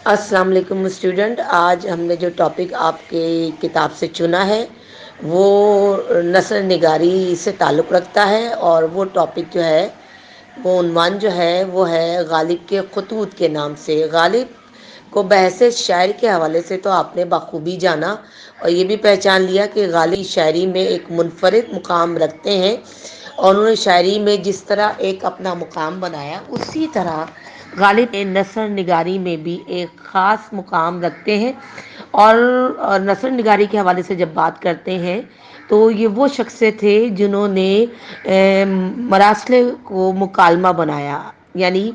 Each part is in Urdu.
السلام علیکم اسٹوڈنٹ، آج ہم نے جو ٹاپک آپ کے کتاب سے چنا ہے وہ نثر نگاری سے تعلق رکھتا ہے، اور وہ ٹاپک جو ہے وہ عنوان جو ہے وہ ہے غالب کے خطوط کے نام سے۔ غالب کو بحث شاعر کے حوالے سے تو آپ نے بخوبی جانا، اور یہ بھی پہچان لیا کہ غالب شاعری میں ایک منفرد مقام رکھتے ہیں، اور انہوں نے شاعری میں جس طرح ایک اپنا مقام بنایا اسی طرح غالب نثر نگاری میں بھی ایک خاص مقام رکھتے ہیں۔ اور نثر نگاری کے حوالے سے جب بات کرتے ہیں تو یہ وہ شخص تھے جنہوں نے مراسلے کو مکالمہ بنایا، یعنی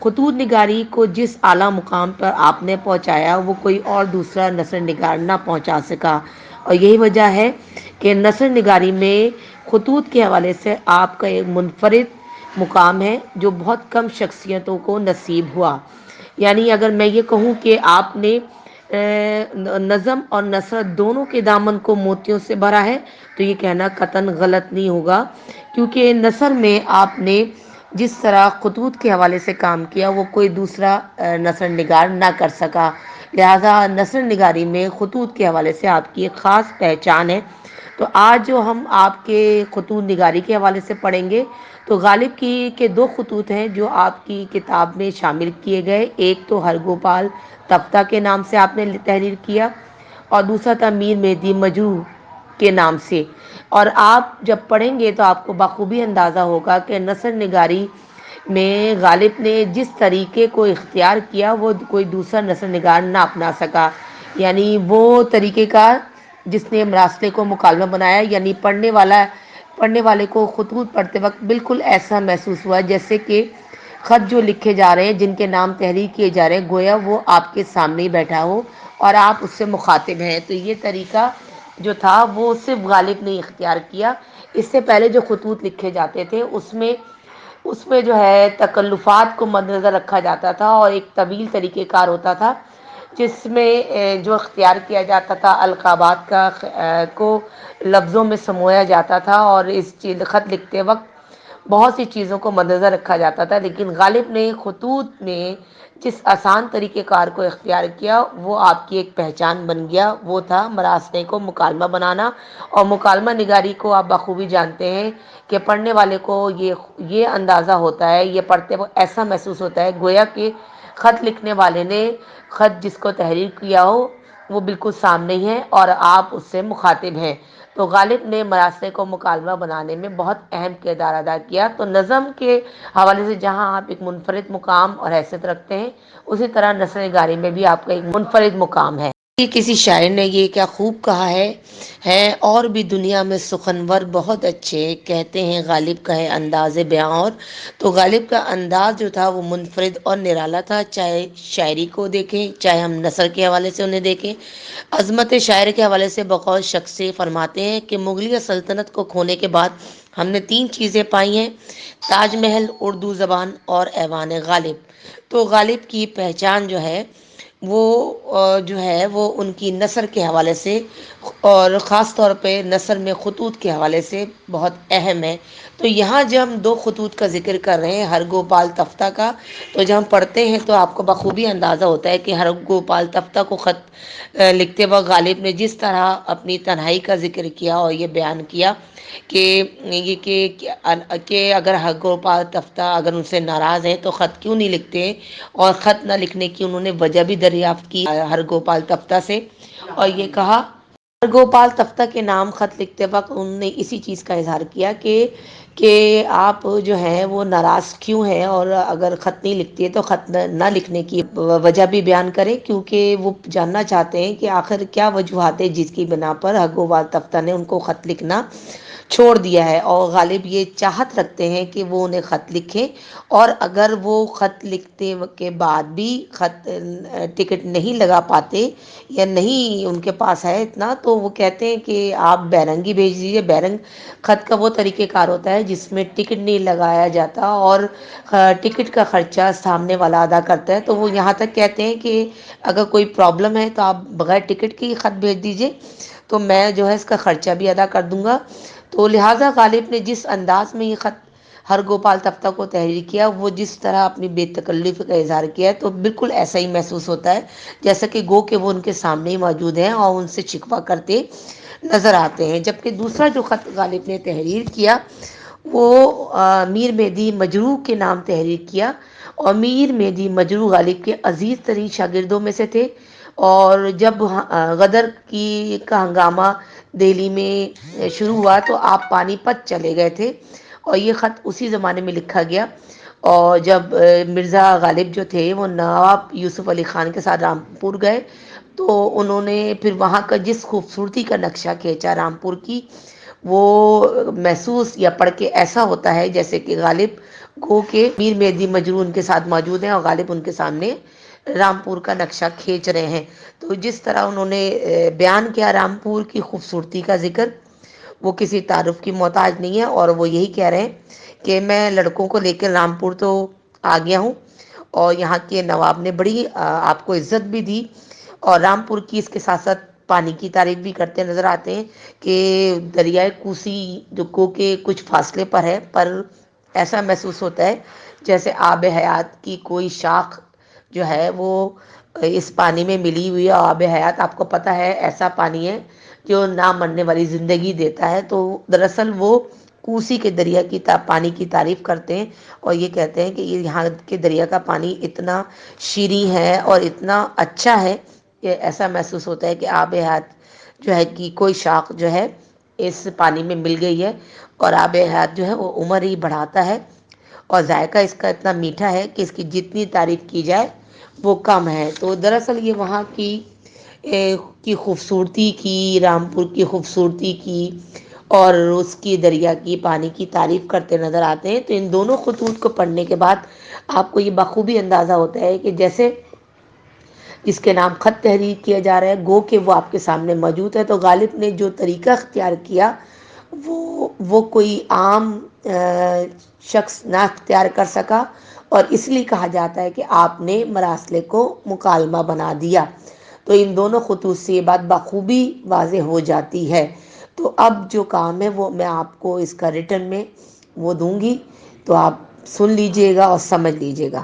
خطوط نگاری کو جس اعلیٰ مقام پر آپ نے پہنچایا وہ کوئی اور دوسرا نثر نگار نہ پہنچا سکا، اور یہی وجہ ہے کہ نثر نگاری میں خطوط کے حوالے سے آپ کا ایک منفرد مقام ہے جو بہت کم شخصیتوں کو نصیب ہوا۔ یعنی اگر میں یہ کہوں کہ آپ نے نظم اور نثر دونوں کے دامن کو موتیوں سے بھرا ہے تو یہ کہنا قطعاً غلط نہیں ہوگا، کیونکہ نثر میں آپ نے جس طرح خطوط کے حوالے سے کام کیا وہ کوئی دوسرا نثر نگار نہ کر سکا، لہذا نثر نگاری میں خطوط کے حوالے سے آپ کی ایک خاص پہچان ہے۔ تو آج جو ہم آپ کے خطوط نگاری کے حوالے سے پڑھیں گے تو غالب کی کے دو خطوط ہیں جو آپ کی کتاب میں شامل کیے گئے، ایک تو ہرگوپال تفتہ کے نام سے آپ نے تحریر کیا، اور دوسرا تھا میر مہدی مجروح کے نام سے۔ اور آپ جب پڑھیں گے تو آپ کو بخوبی اندازہ ہوگا کہ نثر نگاری میں غالب نے جس طریقے کو اختیار کیا وہ کوئی دوسرا نثر نگار نہ اپنا سکا، یعنی وہ طریقہ کار جس نے مراسلے کو مکالمہ بنایا، یعنی پڑھنے والے کو خطوط پڑھتے وقت بالکل ایسا محسوس ہوا جیسے کہ خط جو لکھے جا رہے ہیں، جن کے نام تحریر کیے جا رہے ہیں، گویا وہ آپ کے سامنے ہی بیٹھا ہو اور آپ اس سے مخاطب ہیں۔ تو یہ طریقہ جو تھا وہ صرف غالب نے اختیار کیا۔ اس سے پہلے جو خطوط لکھے جاتے تھے اس میں جو ہے تکلفات کو مد نظر رکھا جاتا تھا، اور ایک طویل طریقہ کار ہوتا تھا جس میں جو اختیار کیا جاتا تھا القابات کا کو لفظوں میں سمویا جاتا تھا، اور اس خط لکھتے وقت بہت سی چیزوں کو مد نظر رکھا جاتا تھا، لیکن غالب نے خطوط میں جس آسان طریقہ کار کو اختیار کیا وہ آپ کی ایک پہچان بن گیا، وہ تھا مراسلے کو مکالمہ بنانا۔ اور مکالمہ نگاری کو آپ بخوبی جانتے ہیں کہ پڑھنے والے کو یہ اندازہ ہوتا ہے، یہ پڑھتے وقت ایسا محسوس ہوتا ہے گویا کہ خط لکھنے والے نے خط جس کو تحریر کیا ہو وہ بالکل سامنے ہی ہے اور آپ اس سے مخاطب ہیں۔ تو غالب نے مراسلے کو مکالمہ بنانے میں بہت اہم کردار ادا کیا۔ تو نظم کے حوالے سے جہاں آپ ایک منفرد مقام اور حیثیت رکھتے ہیں، اسی طرح نثر نگاری میں بھی آپ کا ایک منفرد مقام ہے۔ کسی شاعر نے یہ کیا خوب کہا ہے اور بھی دنیا میں سخنور بہت اچھے، کہتے ہیں غالب کا ہے انداز بیاں اور۔ تو غالب کا انداز جو تھا وہ منفرد اور نرالا تھا، چاہے شاعری کو دیکھیں چاہے ہم نثر کے حوالے سے انہیں دیکھیں۔ عظمت شاعر کے حوالے سے بقول شخص سے فرماتے ہیں کہ مغلیہ سلطنت کو کھونے کے بعد ہم نے تین چیزیں پائی ہیں: تاج محل، اردو زبان اور ایوان غالب۔ تو غالب کی پہچان جو ہے وہ ان کی نثر کے حوالے سے اور خاص طور پہ نثر میں خطوط کے حوالے سے بہت اہم ہے۔ تو یہاں جب ہم دو خطوط کا ذکر کر رہے ہیں ہرگوپال تفتہ کا، تو جب ہم پڑھتے ہیں تو آپ کو بخوبی اندازہ ہوتا ہے کہ ہرگوپال تفتہ کو خط لکھتے وقت غالب نے جس طرح اپنی تنہائی کا ذکر کیا اور یہ بیان کیا کہ اگر ہرگوپال تفتہ اگر ان سے ناراض ہیں تو خط کیوں نہیں لکھتے، اور خط نہ لکھنے کی انہوں نے وجہ بھی دریافت کی ہرگوپال تفتہ سے، اور یہ کہا ہرگوپال تفتہ کے نام خط لکھتے وقت انہوں نے اسی چیز کا اظہار کیا کہ آپ جو ہیں وہ ناراض کیوں ہیں، اور اگر خط نہیں لکھتی ہے تو خط نہ لکھنے کی وجہ بھی بیان کریں، کیونکہ وہ جاننا چاہتے ہیں کہ آخر کیا وجوہات ہے جس کی بنا پر ہرگوپال تفتہ نے ان کو خط لکھنا چھوڑ دیا ہے، اور غالب یہ چاہت رکھتے ہیں کہ وہ انہیں خط لکھیں، اور اگر وہ خط لکھتے کے بعد بھی خط ٹکٹ نہیں لگا پاتے یا نہیں ان کے پاس ہے اتنا، تو وہ کہتے ہیں کہ آپ بیرنگی بھیج دیجیے۔ بیرنگ خط کا وہ طریقہ کار ہوتا ہے جس میں ٹکٹ نہیں لگایا جاتا اور ٹکٹ کا خرچہ سامنے والا ادا کرتا ہے، تو وہ یہاں تک کہتے ہیں کہ اگر کوئی پرابلم ہے تو آپ بغیر ٹکٹ کی خط بھیج دیجیے، تو میں جو ہے اس کا خرچہ بھی ادا کر دوں گا۔ تو لہٰذا غالب نے جس انداز میں یہ خط ہر گوپال تفتہ کو تحریر کیا، وہ جس طرح اپنی بے تکلف کا اظہار کیا ہے تو بالکل ایسا ہی محسوس ہوتا ہے جیسا کہ گو کہ وہ ان کے سامنے ہی موجود ہیں اور ان سے شکوہ کرتے نظر آتے ہیں۔ جبکہ دوسرا جو خط غالب نے تحریر کیا وہ میر مہدی مجروح کے نام تحریر کیا، اور میر مہدی مجروح غالب کے عزیز ترین شاگردوں میں سے تھے۔ اور جب غدر کی کا ہنگامہ دہلی میں شروع ہوا تو آپ پانی پت چلے گئے تھے، اور یہ خط اسی زمانے میں لکھا گیا۔ اور جب مرزا غالب جو تھے وہ نواب یوسف علی خان کے ساتھ رامپور گئے تو انہوں نے پھر وہاں کا جس خوبصورتی کا نقشہ کھینچا رامپور کی، وہ محسوس یا پڑھ کے ایسا ہوتا ہے جیسے کہ غالب گو کے میر مہدی مجروح ان کے ساتھ موجود ہیں اور غالب ان کے سامنے رامپور کا نقشہ کھینچ رہے ہیں۔ تو جس طرح انہوں نے بیان کیا رامپور کی خوبصورتی کا ذکر، وہ کسی تعارف کی محتاج نہیں ہے، اور وہ یہی کہہ رہے ہیں کہ میں لڑکوں کو لے کر رامپور تو آ گیا ہوں، اور یہاں کے نواب نے بڑی آپ کو عزت بھی دی، اور رامپور کی اس کے ساتھ ساتھ پانی کی تعریف بھی کرتے نظر آتے ہیں کہ دریائے کوسی جو کو کے کچھ فاصلے پر ہے، پر ایسا محسوس ہوتا ہے جیسے آب حیات کی کوئی شاخ جو ہے وہ اس پانی میں ملی ہوئی ہے۔ آب حیات آپ کو پتہ ہے ایسا پانی ہے جو نہ مرنے والی زندگی دیتا ہے، تو دراصل وہ کوسی کے دریا کی پانی کی تعریف کرتے ہیں، اور یہ کہتے ہیں کہ یہ یہاں کے دریا کا پانی اتنا شیریں ہے اور اتنا اچھا ہے کہ ایسا محسوس ہوتا ہے کہ آب حیات جو ہے کہ کوئی شاخ جو ہے اس پانی میں مل گئی ہے، اور آب حیات جو ہے وہ عمر ہی بڑھاتا ہے، اور ذائقہ اس کا اتنا میٹھا ہے کہ اس کی جتنی تعریف کی جائے وہ کم ہے۔ تو دراصل یہ وہاں کی خوبصورتی کی، رامپور کی خوبصورتی کی اور اس کی دریا کی پانی کی تعریف کرتے نظر آتے ہیں۔ تو ان دونوں خطوط کو پڑھنے کے بعد آپ کو یہ بخوبی اندازہ ہوتا ہے کہ جیسے جس کے نام خط تحریر کیا جا رہا ہے گو کہ وہ آپ کے سامنے موجود ہے، تو غالب نے جو طریقہ اختیار کیا وہ کوئی عام شخص نہ اختیار کر سکا، اور اس لیے کہا جاتا ہے کہ آپ نے مراسلے کو مکالمہ بنا دیا۔ تو ان دونوں خطوط سے یہ بات بخوبی واضح ہو جاتی ہے۔ تو اب جو کام ہے وہ میں آپ کو اس کا ریٹن میں وہ دوں گی، تو آپ سن لیجئے گا اور سمجھ لیجئے گا۔